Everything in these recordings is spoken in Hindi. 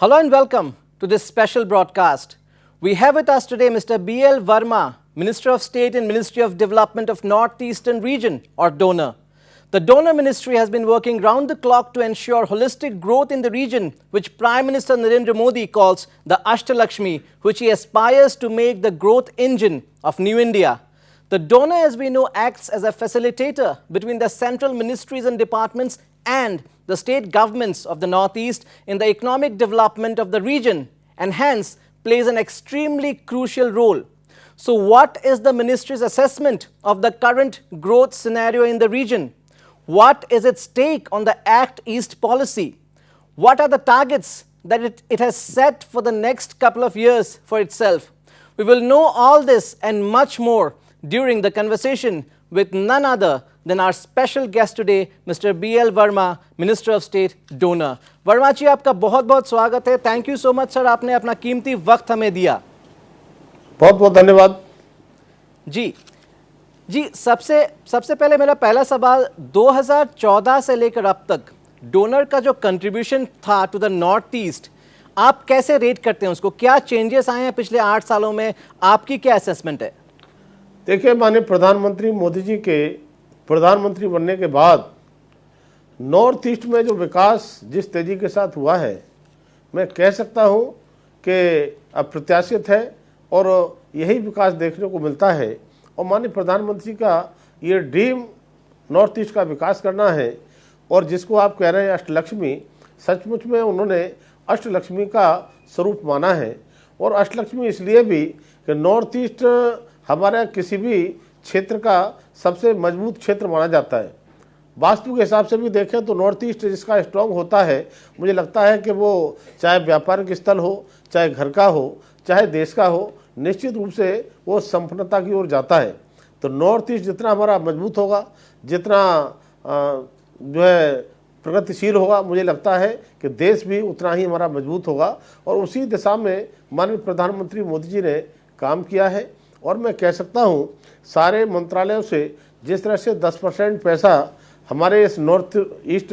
Hello and welcome to this special broadcast. We have with us today Mr. B.L. Verma, Minister of State in Ministry of Development of Northeastern Region or DONER. The Donor Ministry has been working round the clock to ensure holistic growth in the region, which Prime Minister Narendra Modi calls the Ashtalakshmi, which he aspires to make the growth engine of New India. The donor, as we know, acts as a facilitator between the central ministries and departments and the state governments of the Northeast in the economic development of the region and hence plays an extremely crucial role. So what is the ministry's assessment of the current growth scenario in the region? What is its take on the Act East policy? What are the targets that it has set for the next couple of years for itself? We will know all this and much more during the conversation with none other than our special guest today, Mr. B.L. Verma, Minister of State, Donor. Verma जी, आपका बहुत बहुत स्वागत है. Thank you so much sir, आपने अपना कीमती वक्त हमें दिया. बहुत बहुत धन्यवाद. जी सबसे पहले मेरा पहला सवाल 2014 से लेकर अब तक डोनर का जो कंट्रीब्यूशन था टू द नॉर्थ ईस्ट, आप कैसे रेट करते हैं उसको? क्या चेंजेस आए हैं पिछले 8 सालों में? आपकी क्या असेसमेंट है? देखिए, माननीय प्रधानमंत्री मोदी जी के प्रधानमंत्री बनने के बाद नॉर्थ ईस्ट में जो विकास जिस तेजी के साथ हुआ है, मैं कह सकता हूं कि अप्रत्याशित है और यही विकास देखने को मिलता है. और माननीय प्रधानमंत्री का ये ड्रीम नॉर्थ ईस्ट का विकास करना है और जिसको आप कह रहे हैं अष्टलक्ष्मी, सचमुच में उन्होंने अष्टलक्ष्मी का स्वरूप माना है. और अष्टलक्ष्मी इसलिए भी कि नॉर्थ ईस्ट हमारा किसी भी क्षेत्र का सबसे मजबूत क्षेत्र माना जाता है. वास्तु के हिसाब से भी देखें तो नॉर्थ ईस्ट जिसका स्ट्रॉन्ग होता है, मुझे लगता है कि वो चाहे व्यापारिक स्थल हो, चाहे घर का हो, चाहे देश का हो, निश्चित रूप से वो संपन्नता की ओर जाता है. तो नॉर्थ ईस्ट जितना हमारा मजबूत होगा, जितना जो है प्रगतिशील होगा, मुझे लगता है कि देश भी उतना ही हमारा मजबूत होगा. और उसी दिशा में माननीय प्रधानमंत्री मोदी जी ने काम किया है. और मैं कह सकता हूँ सारे मंत्रालयों से जिस तरह से 10% पैसा हमारे इस नॉर्थ ईस्ट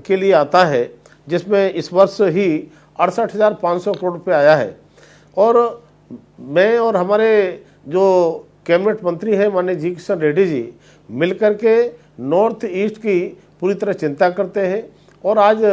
के लिए आता है, जिसमें इस वर्ष ही 68,500 करोड़ रुपये आया है. और मैं और हमारे जो कैबिनेट मंत्री हैं माननीय जी किशन रेड्डी जी मिलकर के नॉर्थ ईस्ट की पूरी तरह चिंता करते हैं. और आज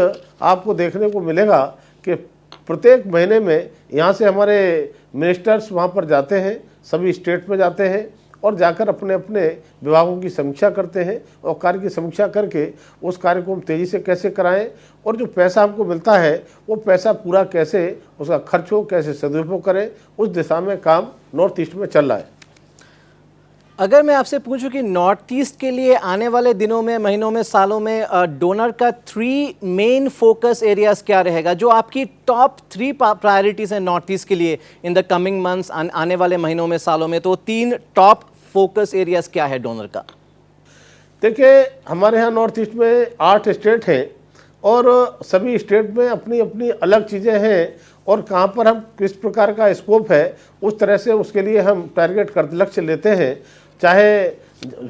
आपको देखने को मिलेगा कि प्रत्येक महीने में यहाँ से हमारे मिनिस्टर्स वहाँ पर जाते हैं, सभी स्टेट में जाते हैं और जाकर अपने अपने विभागों की समीक्षा करते हैं और कार्य की समीक्षा करके उस कार्य को हम तेज़ी से कैसे कराएं और जो पैसा हमको मिलता है वो पैसा पूरा कैसे उसका खर्च हो, कैसे सदुपयोग करें, उस दिशा में काम नॉर्थ ईस्ट में चल रहा है. अगर मैं आपसे पूछूं कि नॉर्थ ईस्ट के लिए आने वाले दिनों में, महीनों में, सालों में डोनर का 3 मेन फोकस एरियाज क्या रहेगा, जो आपकी टॉप 3 प्रायोरिटीज़ हैं नॉर्थ ईस्ट के लिए इन द कमिंग मंथ्स, आने वाले महीनों में, सालों में, तो 3 टॉप फोकस एरियाज क्या है डोनर का? देखिए, हमारे यहाँ नॉर्थ ईस्ट में 8 स्टेट हैं और सभी स्टेट में अपनी अपनी अलग चीज़ें हैं और कहाँ पर हम किस प्रकार का स्कोप है उस तरह से उसके लिए हम टारगेट कर लक्ष्य लेते हैं. चाहे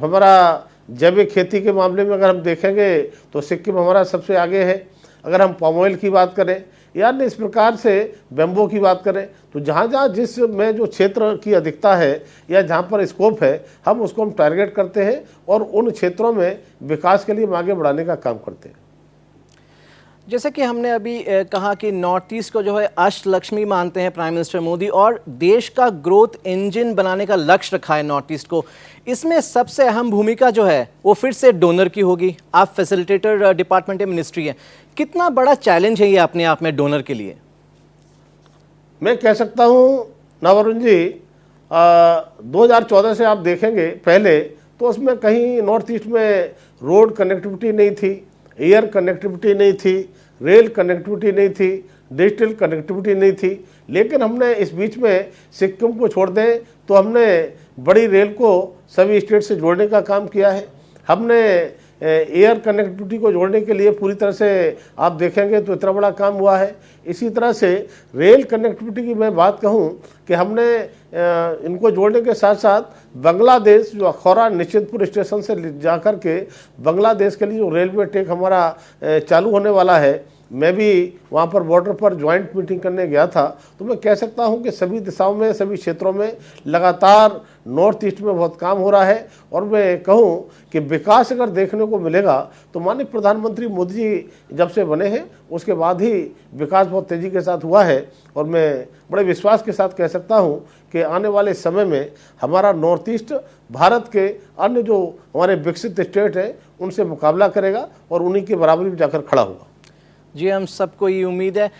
हमारा जैविक खेती के मामले में अगर हम देखेंगे तो सिक्किम हमारा सबसे आगे है. अगर हम पाम ऑयल की बात करें या इस प्रकार से बेम्बो की बात करें तो जहाँ जहाँ जिस में जो क्षेत्र की अधिकता है या जहाँ पर स्कोप है हम उसको हम टारगेट करते हैं और उन क्षेत्रों में विकास के लिए हम आगे बढ़ाने का काम करते हैं. जैसे कि हमने अभी कहा कि नॉर्थ ईस्ट को जो है अष्टलक्ष्मी मानते हैं प्राइम मिनिस्टर मोदी और देश का ग्रोथ इंजन बनाने का लक्ष्य रखा है नॉर्थ ईस्ट को. इसमें सबसे अहम भूमिका जो है वो फिर से डोनर की होगी. आप फैसिलिटेटर डिपार्टमेंट या मिनिस्ट्री हैं. कितना बड़ा चैलेंज है ये अपने आप में डोनर के लिए? मैं कह सकता हूँ नवरुण जी, 2014 से आप देखेंगे पहले तो उसमें कहीं नॉर्थ ईस्ट में रोड कनेक्टिविटी नहीं थी, एयर कनेक्टिविटी नहीं थी, रेल कनेक्टिविटी नहीं थी, डिजिटल कनेक्टिविटी नहीं थी. लेकिन हमने इस बीच में सिक्किम को छोड़ दें तो हमने बड़ी रेल को सभी स्टेट से जोड़ने का काम किया है. हमने एयर कनेक्टिविटी को जोड़ने के लिए पूरी तरह से आप देखेंगे तो इतना बड़ा काम हुआ है. इसी तरह से रेल कनेक्टिविटी की मैं बात कहूं कि हमने इनको जोड़ने के साथ साथ बांग्लादेश जो अखौरा निश्चितपुर स्टेशन से जाकर के बांग्लादेश के लिए जो रेलवे ट्रैक हमारा चालू होने वाला है मैं भी वहाँ पर बॉर्डर पर ज्वाइंट मीटिंग करने गया था, तो मैं कह सकता हूँ कि सभी दिशाओं में, सभी क्षेत्रों में लगातार नॉर्थ ईस्ट में बहुत काम हो रहा है। और मैं कहूँ कि विकास अगर देखने को मिलेगा तो माननीय प्रधानमंत्री मोदी जी जब से बने हैं उसके बाद ही विकास बहुत तेज़ी के साथ हुआ है। और मैं बड़े विश्वास के साथ कह सकता हूँ कि आने वाले समय में हमारा नॉर्थ ईस्ट भारत के अन्य जो हमारे विकसित स्टेट हैं उनसे मुकाबला करेगा और उन्हीं के बराबरी में जाकर खड़ा होगा। जी, हम सबको ये उम्मीद है।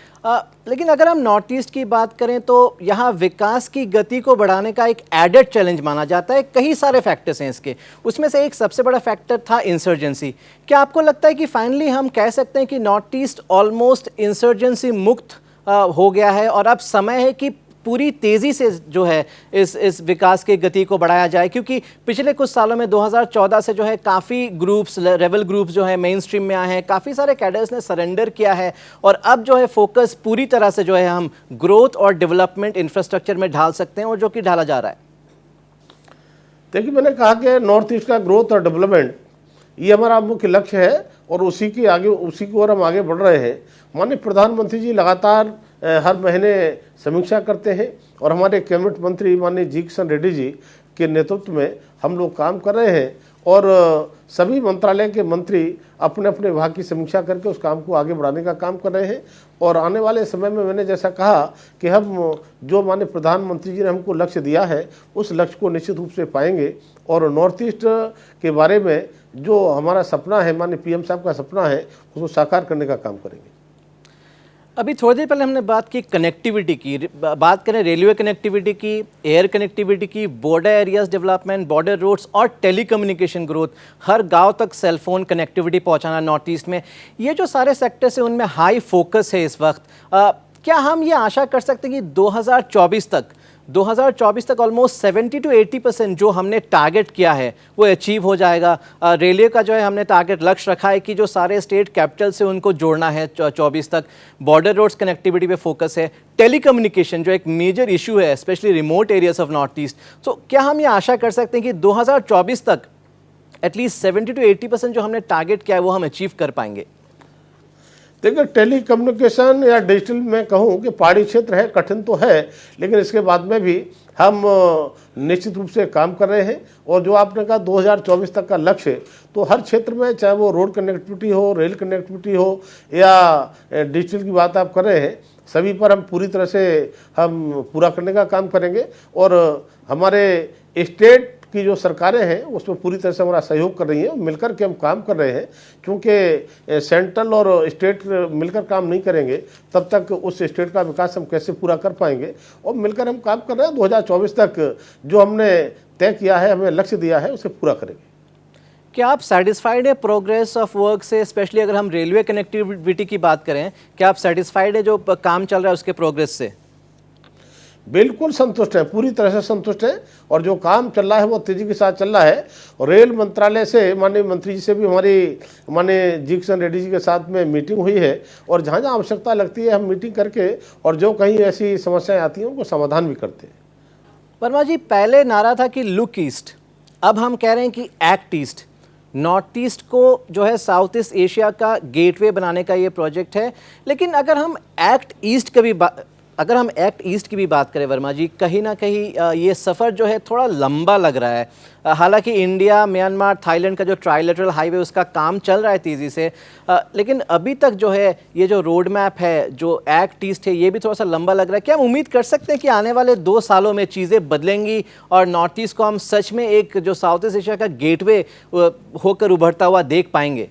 लेकिन अगर हम नॉर्थ ईस्ट की बात करें तो यहाँ विकास की गति को बढ़ाने का एक एडेड चैलेंज माना जाता है। कई सारे फैक्टर्स हैं इसके, उसमें से एक सबसे बड़ा फैक्टर था इंसर्जेंसी। क्या आपको लगता है कि फाइनली हम कह सकते हैं कि नॉर्थ ईस्ट ऑलमोस्ट इंसर्जेंसी मुक्त हो गया है और अब समय है कि पूरी तेज़ी से जो है इस विकास की गति को बढ़ाया जाए? क्योंकि पिछले कुछ सालों में 2014 से जो है काफ़ी ग्रुप्स, रेबल ग्रुप्स जो है मेन स्ट्रीम में आए हैं, काफ़ी सारे कैडर्स ने सरेंडर किया है और अब जो है फोकस पूरी तरह से जो है हम ग्रोथ और डेवलपमेंट इंफ्रास्ट्रक्चर में ढाल सकते हैं और जो कि ढाला जा रहा है। देखिए, मैंने कहा कि नॉर्थ ईस्ट का ग्रोथ और डेवलपमेंट ये हमारा मुख्य लक्ष्य है और उसी की ओर हम आगे बढ़ रहे हैं। माननीय प्रधानमंत्री जी लगातार हर महीने समीक्षा करते हैं और हमारे कैबिनेट मंत्री माननीय जी किशन रेड्डी जी के नेतृत्व में हम लोग काम कर रहे हैं और सभी मंत्रालय के मंत्री अपने अपने विभाग की समीक्षा करके उस काम को आगे बढ़ाने का काम कर रहे हैं। और आने वाले समय में मैंने जैसा कहा कि हम जो माननीय प्रधानमंत्री जी ने हमको लक्ष्य दिया है उस लक्ष्य को निश्चित रूप से पाएंगे और नॉर्थ ईस्ट के बारे में जो हमारा सपना है, माननीय पीएम साहब का सपना है, उसको साकार करने का काम करेंगे। अभी थोड़ी देर पहले हमने बात की कनेक्टिविटी की, बात करें रेलवे कनेक्टिविटी की, एयर कनेक्टिविटी की, border areas development, border roads और टेलीकम्युनिकेशन ग्रोथ, हर गांव तक सेलफोन कनेक्टिविटी पहुंचाना नॉर्थ ईस्ट में, ये जो सारे सेक्टर्स हैं उनमें हाई फोकस है इस वक्त। क्या हम ये आशा कर सकते हैं कि 2024 तक ऑलमोस्ट 70 to 80% जो हमने टारगेट किया है वो अचीव हो जाएगा? रेलवे का जो है हमने टारगेट लक्ष्य रखा है कि जो सारे स्टेट कैपिटल से उनको जोड़ना है 24 तक। बॉर्डर रोड्स कनेक्टिविटी पे फोकस है। टेलीकम्युनिकेशन जो एक मेजर इशू है specially remote areas of north east, तो क्या हम ये आशा कर सकते हैं कि 2024 तक एटलीस्ट 70 to 80% जो हमने टारगेट किया है वो हम अचीव कर पाएंगे? देखिए, टेलीकम्युनिकेशन या डिजिटल में कहूँ कि पहाड़ी क्षेत्र है, कठिन तो है, लेकिन इसके बाद में भी हम निश्चित रूप से काम कर रहे हैं। और जो आपने कहा 2024 तक का लक्ष्य, तो हर क्षेत्र में चाहे वो रोड कनेक्टिविटी हो, रेल कनेक्टिविटी हो या डिजिटल की बात आप कर रहे हैं, सभी पर हम पूरी तरह से हम पूरा करने का काम करेंगे। और हमारे स्टेट की जो सरकारें हैं उसमें पूरी तरह से हमारा सहयोग कर रही हैं, मिलकर के हम काम कर रहे हैं। क्योंकि सेंट्रल और स्टेट मिलकर काम नहीं करेंगे तब तक उस स्टेट का विकास हम कैसे पूरा कर पाएंगे। और मिलकर हम काम कर रहे हैं, 2024 तक जो हमने तय किया है, हमें लक्ष्य दिया है, उसे पूरा करेंगे। क्या आप सेटिस्फाइड है प्रोग्रेस ऑफ वर्क से? स्पेशली अगर हम रेलवे कनेक्टिविटी की बात करें, क्या आप सेटिस्फाइड है जो काम चल रहा है उसके प्रोग्रेस से? बिल्कुल संतुष्ट है, पूरी तरह से संतुष्ट है। और जो काम चल रहा है वो तेजी के साथ चल रहा है। और रेल मंत्रालय से माननीय मंत्री जी से भी हमारी माननीय जी किशन रेड्डी जी के साथ में मीटिंग हुई है और जहाँ जहाँ आवश्यकता लगती है हम मीटिंग करके और जो कहीं ऐसी समस्याएं आती हैं उनको समाधान भी करते हैं। वर्मा जी, पहले नारा था कि लुक ईस्ट, अब हम कह रहे हैं कि एक्ट ईस्ट। नॉर्थ ईस्ट को जो है साउथ ईस्ट एशिया का गेटवे बनाने का ये प्रोजेक्ट है। लेकिन अगर हम एक्ट ईस्ट की भी बात करें वर्मा जी, कहीं ना कहीं ये सफ़र जो है थोड़ा लंबा लग रहा है। हालांकि इंडिया, म्यांमार, थाईलैंड का जो ट्राइलेटरल हाईवे उसका काम चल रहा है तेज़ी से, लेकिन अभी तक जो है ये जो रोड मैप है, जो एक्ट ईस्ट है, ये भी थोड़ा सा लंबा लग रहा है। क्या हम उम्मीद कर सकते हैं कि आने वाले 2 सालों में चीज़ें बदलेंगी और नॉर्थ ईस्ट को हम सच में एक जो साउथ ईस्ट एशिया का गेटवे होकर उभरता हुआ देख पाएंगे?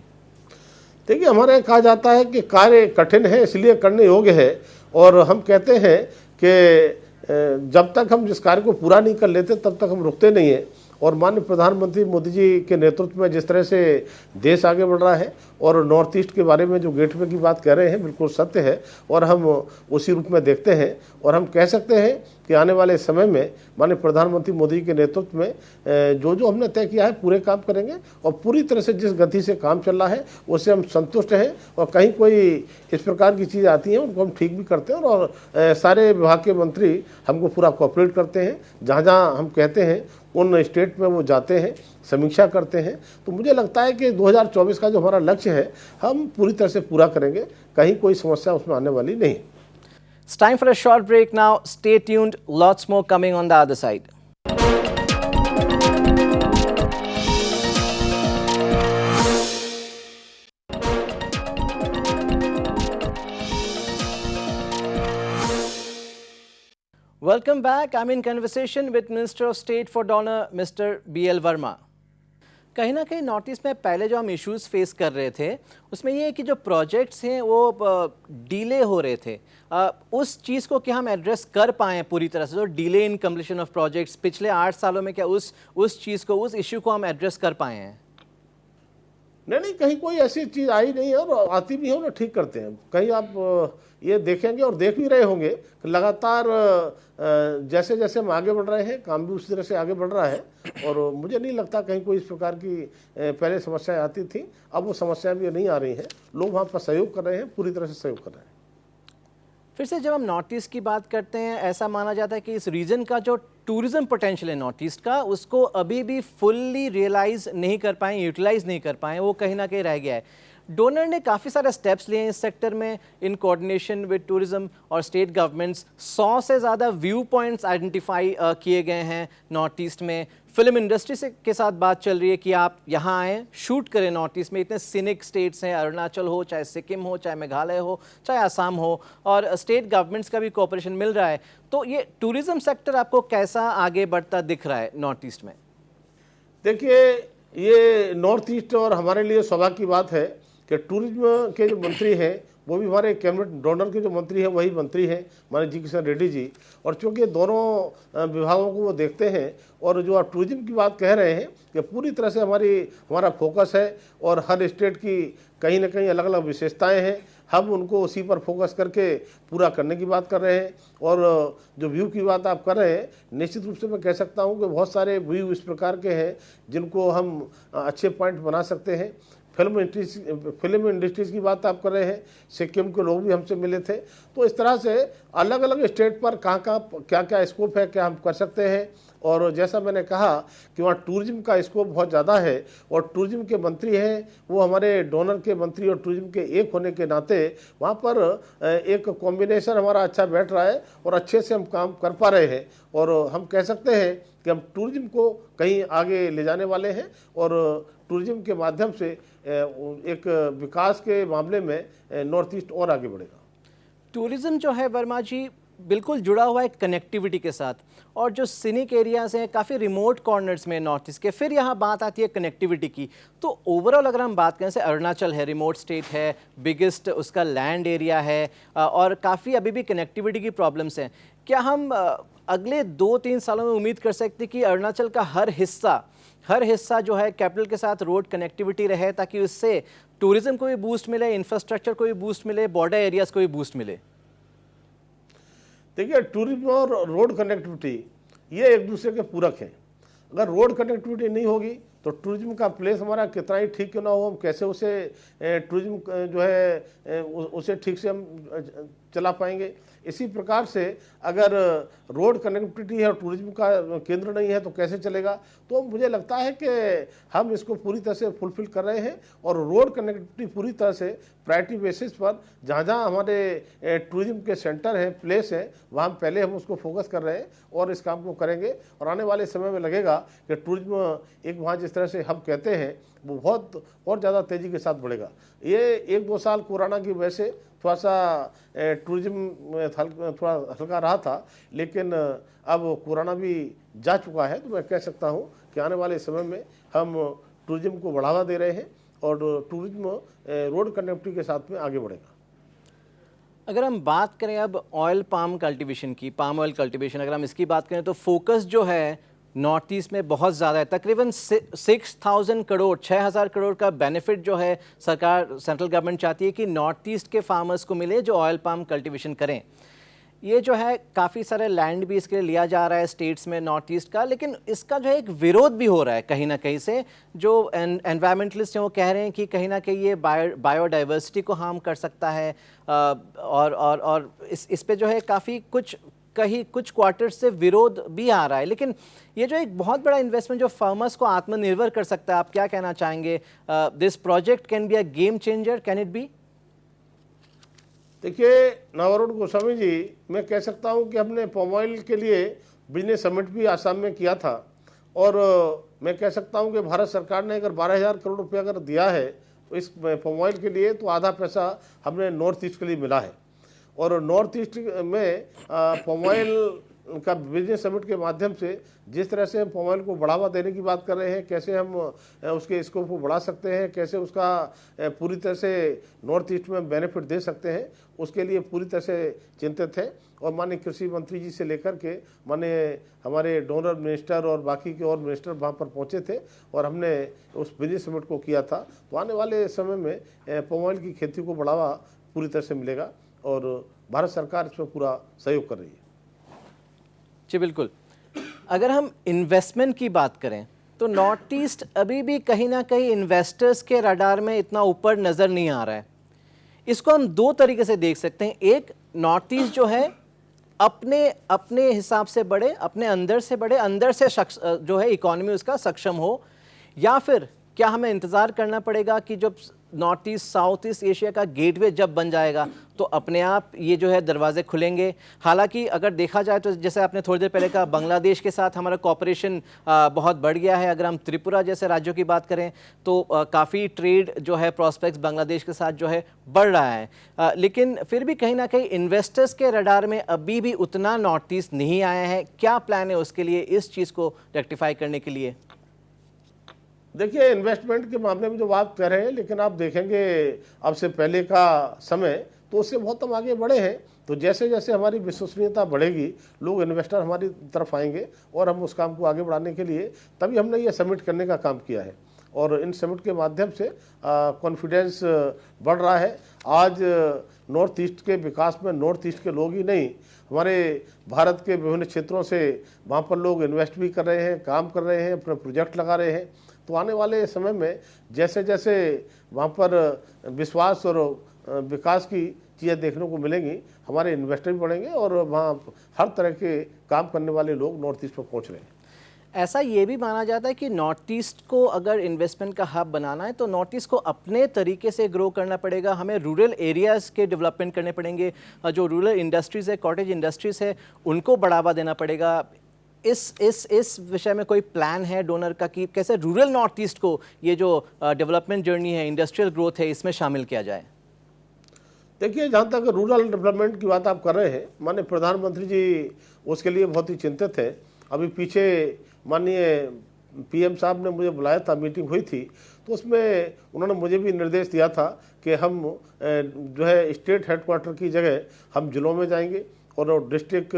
देखिए, हमारे यहाँ कहा जाता है कि कार्य कठिन है इसलिए करने योग्य है। और हम कहते हैं कि जब तक हम जिस कार्य को पूरा नहीं कर लेते तब तक हम रुकते नहीं हैं। और माननीय प्रधानमंत्री मोदी जी के नेतृत्व में जिस तरह से देश आगे बढ़ रहा है और नॉर्थ ईस्ट के बारे में जो गेटवे की बात कह रहे हैं बिल्कुल सत्य है और हम उसी रूप में देखते हैं। और हम कह सकते हैं कि आने वाले समय में माननीय प्रधानमंत्री मोदी के नेतृत्व में जो जो हमने तय किया है पूरे काम करेंगे। और पूरी तरह से जिस गति से काम चल रहा है उससे हम संतुष्ट हैं। और कहीं कोई इस प्रकार की चीज़ आती हैं उनको हम ठीक भी करते हैं और सारे विभाग के मंत्री हमको पूरा कोऑपरेट करते हैं। जहाँ जहाँ हम कहते हैं उन स्टेट में वो जाते हैं, समीक्षा करते हैं। तो मुझे लगता है कि 2024 का जो हमारा लक्ष्य है हम पूरी तरह से पूरा करेंगे, कहीं कोई समस्या उसमें आने वाली नहीं। It's time for a short break now. Stay tuned. Lots more coming on the other side. Welcome back. I'm in conversation with Minister of State for Donor, Mr. B.L. Verma. कहीं ना कहीं नॉर्थ ईस्ट में पहले जो हम इश्यूज फेस कर रहे थे उसमें ये है कि जो प्रोजेक्ट्स हैं वो डिले हो रहे थे। उस चीज़ को क्या हम एड्रेस कर पाए हैं पूरी तरह से, जो delay in completion of projects पिछले 8 सालों में, क्या उस चीज़ को, उस इश्यू को हम एड्रेस कर पाए हैं? नहीं, कहीं कोई ऐसी चीज़ आई नहीं है, और आती भी हो ना ठीक करते हैं। कहीं आप ये देखेंगे और देख भी रहे होंगे कि लगातार जैसे जैसे हम आगे बढ़ रहे हैं काम भी उसी तरह से आगे बढ़ रहा है। और मुझे नहीं लगता कहीं कोई इस प्रकार की पहले समस्याएं आती थी, अब वो समस्याएं भी नहीं आ रही हैं। लोग वहाँ पर सहयोग कर रहे हैं, पूरी तरह से सहयोग कर रहे हैं। फिर से जब हम नॉर्थ ईस्ट की बात करते हैं, ऐसा माना जाता है कि इस रीजन का जो टूरिज्म पोटेंशियल है नॉर्थ ईस्ट का, उसको अभी भी फुल्ली रियलाइज नहीं कर पाए, यूटिलाइज नहीं कर पाए, वो कहीं ना कहीं रह गया है। डोनर ने काफ़ी सारे स्टेप्स लिए हैं इस सेक्टर में इन कोऑर्डिनेशन विद टूरिज्म और स्टेट गवर्नमेंट्स। 100 से ज़्यादा व्यू पॉइंट्स आइडेंटिफाई किए गए हैं नॉर्थ ईस्ट में। फिल्म इंडस्ट्री से के साथ बात चल रही है कि आप यहाँ आएँ, शूट करें नॉर्थ ईस्ट में। इतने सीनिक स्टेट्स हैं, अरुणाचल हो, चाहे सिक्किम हो, चाहे मेघालय हो, चाहे आसाम हो, और स्टेट गवर्नमेंट्स का भी कोऑपरेशन मिल रहा है। तो ये टूरिज्म सेक्टर आपको कैसा आगे बढ़ता दिख रहा है नॉर्थ ईस्ट में? देखिए, ये नॉर्थ ईस्ट और हमारे लिए सौभाग्य की बात है कि टूरिज्म के जो मंत्री हैं वो भी हमारे कैबिनेट डोनर के जो मंत्री हैं वही मंत्री हैं, हमारे जी किशन रेड्डी जी। और चूँकि दोनों विभागों को वो देखते हैं, और जो आप टूरिज्म की बात कह रहे हैं कि पूरी तरह से हमारा फोकस है, और हर स्टेट की कहीं ना कहीं अलग अलग विशेषताएं हैं, हम उनको उसी पर फोकस करके पूरा करने की बात कर रहे हैं। और जो व्यू की बात आप कर रहे हैं, निश्चित रूप से मैं कह सकता हूं कि बहुत सारे व्यू इस प्रकार के हैं जिनको हम अच्छे पॉइंट बना सकते हैं। फिल्म इंडस्ट्रीज की बात आप कर रहे हैं, सिक्किम के लोग भी हमसे मिले थे। तो इस तरह से अलग अलग स्टेट पर कहाँ क्या क्या स्कोप है, क्या हम कर सकते हैं। और जैसा मैंने कहा कि वहाँ टूरिज्म का स्कोप बहुत ज़्यादा है, और टूरिज्म के मंत्री हैं वो हमारे डोनर के मंत्री, और टूरिज्म के एक होने के नाते वहाँ पर एक कॉम्बिनेशन हमारा अच्छा बैठ रहा है, और अच्छे से हम काम कर पा रहे हैं। और हम कह सकते हैं कि हम टूरिज्म को कहीं आगे ले जाने वाले हैं, और टूरिज्म के माध्यम से एक विकास के मामले में नॉर्थ ईस्ट और आगे बढ़ेगा। टूरिज्म जो है वर्मा जी बिल्कुल जुड़ा हुआ है कनेक्टिविटी के साथ, और जो सीनिक एरियाज हैं काफ़ी रिमोट कॉर्नर्स में नॉर्थ ईस्ट के, फिर यहाँ बात आती है कनेक्टिविटी की। तो ओवरऑल अगर हम बात करें, जैसे अरुणाचल है, रिमोट स्टेट है, बिगेस्ट उसका लैंड एरिया है, और काफ़ी अभी भी कनेक्टिविटी की प्रॉब्लम्स हैं। क्या हम अगले 2-3 सालों में उम्मीद कर सकते हैं कि अरुणाचल का हर हिस्सा जो है कैपिटल के साथ रोड कनेक्टिविटी रहे, ताकि उससे टूरिज्म को भी बूस्ट मिले, इंफ्रास्ट्रक्चर को भी बूस्ट मिले, बॉर्डर एरियाज को भी बूस्ट मिले? देखिए, टूरिज्म और रोड कनेक्टिविटी ये एक दूसरे के पूरक हैं। अगर रोड कनेक्टिविटी नहीं होगी तो टूरिज्म का प्लेस हमारा कितना ही ठीक क्यों ना हो, हम कैसे उसे टूरिज्म जो है उसे ठीक से हम चला पाएंगे। इसी प्रकार से अगर रोड कनेक्टिविटी है और टूरिज्म का केंद्र नहीं है तो कैसे चलेगा। तो मुझे लगता है कि हम इसको पूरी तरह से फुलफिल कर रहे हैं, और रोड कनेक्टिविटी पूरी तरह से प्रायोरिटी बेसिस पर जहाँ जहाँ हमारे टूरिज्म के सेंटर हैं, प्लेस हैं, वहाँ पहले हम उसको फोकस कर रहे हैं और इस काम को करेंगे। और आने वाले समय में लगेगा कि टूरिज्म एक वहाँ जिस तरह से हम कहते हैं वो बहुत और ज़्यादा तेज़ी के साथ बढ़ेगा। ये 1-2 साल कोरोना की वजह से थोड़ा सा टूरिज्म थोड़ा हल्का रहा था, लेकिन अब कोरोना भी जा चुका है। तो मैं कह सकता हूँ कि आने वाले समय में हम टूरिज्म को बढ़ावा दे रहे हैं, और टूरिज्म रोड कनेक्टिविटी के साथ में आगे बढ़ेगा। अगर हम बात करें अब ऑयल पाम कल्टीवेशन की, पाम ऑयल कल्टीवेशन, अगर हम इसकी बात करें तो फोकस जो है नॉर्थ ईस्ट में बहुत ज़्यादा है। तकरीबन 6,000 करोड़ का बेनिफिट जो है सरकार, सेंट्रल गवर्नमेंट चाहती है कि नॉर्थ ईस्ट के फार्मर्स को मिले जो ऑयल पाम कल्टीवेशन करें। ये जो है काफ़ी सारे लैंड भी इसके लिए लिया जा रहा है स्टेट्स में नॉर्थ ईस्ट का, लेकिन इसका जो है एक विरोध भी हो रहा है कहीं ना कहीं से। जो एनवायरमेंटलिस्ट हैं वो कह रहे हैं कि कहीं ना कहीं ये बायोडाइवर्सिटी को हार्म कर सकता है, और इस पे जो है काफ़ी कुछ कहीं कुछ क्वार्टर से विरोध भी आ रहा है, लेकिन ये जो एक बहुत बड़ा इन्वेस्टमेंट जो फार्मर्स को आत्मनिर्भर कर सकता है, आप क्या कहना चाहेंगे? This project can be a game changer, can it be? देखिए नावरुण गोस्वामी जी, मैं कह सकता हूं कि हमने पाम ऑयल के लिए बिजनेस समिट भी आसाम में किया था, और मैं कह सकता हूं कि भारत सरकार ने अगर 12,000 करोड़ रुपया अगर दिया है इस पाम ऑयल के लिए, तो आधा पैसा हमने नॉर्थ ईस्ट के लिए मिला है। और नॉर्थ ईस्ट में पाम ऑयल का बिजनेस समिट के माध्यम से जिस तरह से हम पाम ऑयल को बढ़ावा देने की बात कर रहे हैं, कैसे हम उसके स्कोप को बढ़ा सकते हैं, कैसे उसका पूरी तरह से नॉर्थ ईस्ट में बेनिफिट दे सकते हैं, उसके लिए पूरी तरह से चिंतित हैं। और माननीय कृषि मंत्री जी से लेकर के माननीय हमारे डोनर मिनिस्टर और बाकी के और मिनिस्टर वहाँ पर पहुँचे थे, और हमने उस बिजनेस समिट को किया था। तो आने वाले समय में पाम ऑयल की खेती को बढ़ावा पूरी तरह से मिलेगा, और भारत सरकार इसमें पूरा सहयोग कर रही है। जी बिल्कुल। अगर हम इन्वेस्टमेंट की बात करें तो नॉर्थ ईस्ट अभी भी कहीं ना कहीं इन्वेस्टर्स के रडार में इतना ऊपर नज़र नहीं आ रहा है। इसको हम दो तरीके से देख सकते हैं। एक, नॉर्थ ईस्ट जो है अपने अपने हिसाब से बढ़े, अपने अंदर से बढ़े, अंदर से जो है इकोनॉमी उसका सक्षम हो, या फिर क्या हमें इंतज़ार करना पड़ेगा कि जब north east south east Asia का गेटवे जब बन जाएगा तो अपने आप ये जो है दरवाजे खुलेंगे? हालांकि अगर देखा जाए तो जैसे आपने थोड़ी देर पहले कहा, बांग्लादेश के साथ हमारा कॉपरेशन बहुत बढ़ गया है। अगर हम त्रिपुरा जैसे राज्यों की बात करें तो काफ़ी ट्रेड जो है प्रॉस्पेक्ट्स बांग्लादेश के साथ जो है बढ़ रहा है, लेकिन फिर भी कहीं ना कहीं इन्वेस्टर्स के रडार में अभी भी उतना नॉर्थ ईस्ट नहीं आया है। क्या प्लान है उसके लिए, इस चीज़ को रेक्टिफाई करने के लिए? देखिए इन्वेस्टमेंट के मामले में जो बात कर रहे हैं, लेकिन आप देखेंगे अब से पहले का समय तो उससे बहुत हम आगे बढ़े हैं। तो जैसे जैसे हमारी विश्वसनीयता बढ़ेगी, लोग इन्वेस्टर हमारी तरफ आएंगे, और हम उस काम को आगे बढ़ाने के लिए तभी हमने ये समिट करने का काम किया है। और इन समिट के माध्यम से कॉन्फिडेंस बढ़ रहा है। आज नॉर्थ ईस्ट के विकास में नॉर्थ ईस्ट के लोग ही नहीं, हमारे भारत के विभिन्न क्षेत्रों से वहाँ पर लोग इन्वेस्ट भी कर रहे हैं, काम कर रहे हैं, अपने प्रोजेक्ट लगा रहे हैं। तो आने वाले समय में जैसे जैसे वहाँ पर विश्वास और विकास की चीज़ें देखने को मिलेंगी, हमारे इन्वेस्टर भी बढ़ेंगे, और वहाँ हर तरह के काम करने वाले लोग नॉर्थ ईस्ट पर पहुँच रहे हैं। ऐसा ये भी माना जाता है कि नॉर्थ ईस्ट को अगर इन्वेस्टमेंट का हब बनाना है तो नॉर्थ ईस्ट को अपने तरीके से ग्रो करना पड़ेगा। हमें रूरल एरियाज़ के डेवलपमेंट करने पड़ेंगे, जो रूरल इंडस्ट्रीज़ है, कॉटेज इंडस्ट्रीज़ है, उनको बढ़ावा देना पड़ेगा। इस विषय में कोई प्लान है डोनर का कि कैसे रूरल नॉर्थ ईस्ट को ये जो डेवलपमेंट जर्नी है, इंडस्ट्रियल ग्रोथ है, इसमें शामिल किया जाए? देखिए जहाँ तक रूरल डेवलपमेंट की बात आप कर रहे हैं, माननीय प्रधानमंत्री जी उसके लिए बहुत ही चिंतित है। अभी पीछे माननीय पीएम साहब ने मुझे बुलाया था, मीटिंग हुई थी, तो उसमें उन्होंने मुझे भी निर्देश दिया था कि हम जो है स्टेट हेडक्वार्टर की जगह हम जिलों में जाएंगे और डिस्ट्रिक्ट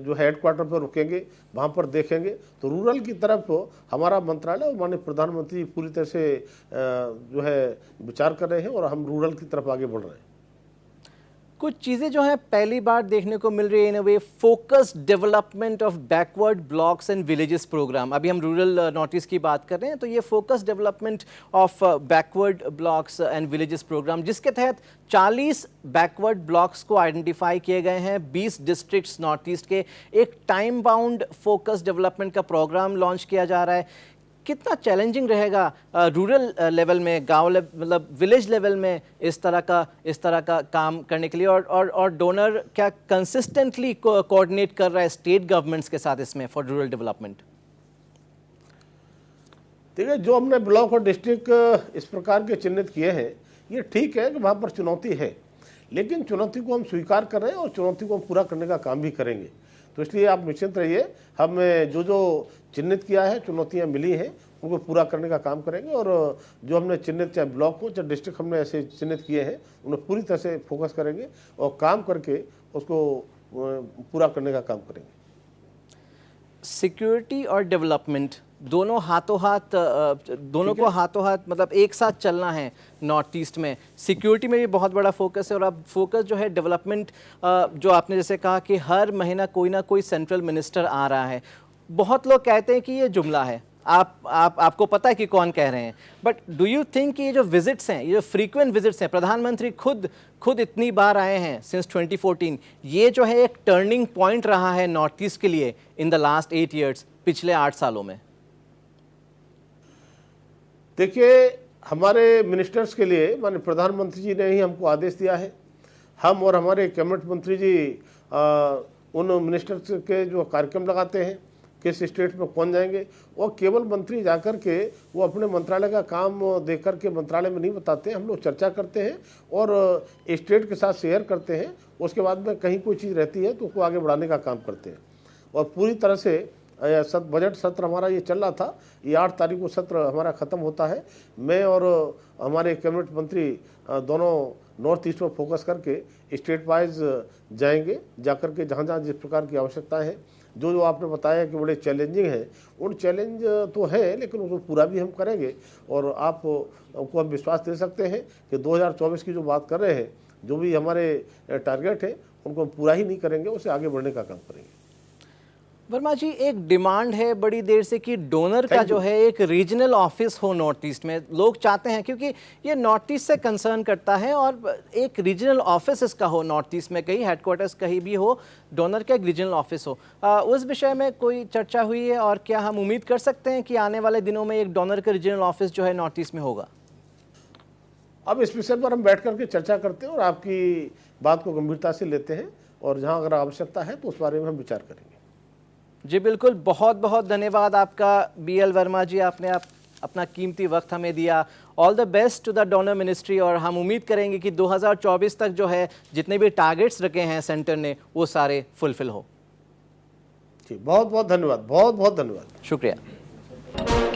जो हेडक्वार्टर पर रुकेंगे, वहाँ पर देखेंगे। तो रूरल की तरफ हमारा मंत्रालय और माननीय प्रधानमंत्री पूरी तरह से जो है विचार कर रहे हैं, और हम रूरल की तरफ आगे बढ़ रहे हैं। कुछ चीज़ें जो हैं पहली बार देखने को मिल रही है, in a way focused development of backward blocks and villages programme. अभी हम रूरल नॉर्थ ईस्ट की बात कर रहे हैं, तो ये focused development of backward blocks and villages program, जिसके तहत 40 बैकवर्ड ब्लॉक्स को आइडेंटिफाई किए गए हैं, 20 डिस्ट्रिक्ट्स नॉर्थ ईस्ट के। एक टाइम बाउंड फोकस्ड डेवलपमेंट का प्रोग्राम लॉन्च किया जा रहा है। कितना चैलेंजिंग रहेगा रूरल लेवल में, गांव मतलब विलेज लेवल में इस तरह का काम करने के लिए? और डोनर क्या कंसिस्टेंटली कोऑर्डिनेट कर रहा है स्टेट गवर्नमेंट्स के साथ इसमें फॉर रूरल डेवलपमेंट? देखिए जो हमने ब्लॉक और डिस्ट्रिक्ट इस प्रकार के चिन्हित किए हैं, ये ठीक है कि वहाँ पर चुनौती है, लेकिन चुनौती को हम स्वीकार कर रहे हैं और चुनौती को हम पूरा करने का काम भी करेंगे। तो इसलिए आप निश्चिंत रहिए, हम जो चिन्हित किया है, चुनौतियां मिली हैं, उनको पूरा करने का काम करेंगे। और जो हमने चिन्हित, चाहे ब्लॉक हो चाहे डिस्ट्रिक्ट हमने ऐसे चिन्हित किए हैं, उन्हें पूरी तरह से फोकस करेंगे और काम करके उसको पूरा करने का काम करेंगे। सिक्योरिटी और डेवलपमेंट दोनों हाथों हाथ, दोनों को हाथों हाथ मतलब एक साथ चलना है नॉर्थ ईस्ट में। सिक्योरिटी में भी बहुत बड़ा फोकस है, और अब फोकस जो है डेवलपमेंट, जो आपने जैसे कहा कि हर महीना कोई ना कोई सेंट्रल मिनिस्टर आ रहा है। बहुत लोग कहते हैं कि ये जुमला है, आपको पता है कि कौन कह रहे हैं, बट डू यू थिंक ये जो विजिट्स हैं, ये जो फ्रीक्वेंट विजिट्स हैं, प्रधानमंत्री खुद इतनी बार आए हैं सिंस 2014, ये जो है एक टर्निंग पॉइंट रहा है नॉर्थ ईस्ट के लिए इन द लास्ट 8 years, पिछले 8 सालों में? देखिए, हमारे मिनिस्टर्स के लिए माननीय प्रधानमंत्री जी ने ही हमको आदेश दिया है। हम और हमारे कैबिनेट मंत्री जी उन मिनिस्टर्स के जो कार्यक्रम लगाते हैं, किस स्टेट में कौन जाएंगे, और केवल मंत्री जाकर के वो अपने मंत्रालय का काम देख कर के मंत्रालय में नहीं बताते। हम लोग चर्चा करते हैं और स्टेट के साथ शेयर करते हैं। उसके बाद में कहीं कोई चीज़ रहती है तो उसको आगे बढ़ाने का काम करते हैं। और पूरी तरह से बजट सत्र हमारा ये चल रहा था। ये 8 तारीख को सत्र हमारा ख़त्म होता है। मैं और हमारे कैबिनेट मंत्री दोनों नॉर्थ ईस्ट में फोकस करके स्टेट वाइज जाएंगे, जाकर के जहाँ जहाँ जिस प्रकार की आवश्यकताएं हैं, जो जो आपने बताया कि बड़े चैलेंजिंग हैं, उन चैलेंज तो हैं लेकिन उसको पूरा भी हम करेंगे। और आपको हम विश्वास दे सकते हैं कि 2024 की जो बात कर रहे हैं, जो भी हमारे टारगेट है उनको हम पूरा ही नहीं करेंगे, उससे आगे बढ़ने का काम करेंगे। वर्मा जी, एक डिमांड है बड़ी देर से कि डोनर का जो है एक रीजनल ऑफिस हो नॉर्थ ईस्ट में। लोग चाहते हैं, क्योंकि ये नॉर्थ ईस्ट से कंसर्न करता है, और एक रीजनल ऑफिस इसका हो नॉर्थ ईस्ट में, कहीं हेडक्वार्टर्स कहीं भी हो, डोनर का एक रीजनल ऑफिस हो। उस विषय में कोई चर्चा हुई है, और क्या हम उम्मीद कर सकते हैं कि आने वाले दिनों में एक डोनर का रीजनल ऑफिस जो है नॉर्थ ईस्ट में होगा? अब इस विषय पर हम बैठ करके चर्चा करते हैं और आपकी बात को गंभीरता से लेते हैं, और जहाँ अगर आवश्यकता है तो उस बारे में हम विचार करेंगे। जी बिल्कुल, बहुत बहुत धन्यवाद आपका BL वर्मा जी, आपने अपना कीमती वक्त हमें दिया। All the best to the donor ministry, और हम उम्मीद करेंगे कि 2024 तक जो है जितने भी टारगेट्स रखे हैं सेंटर ने, वो सारे फुलफिल हो। जी, बहुत बहुत धन्यवाद, बहुत बहुत धन्यवाद, शुक्रिया।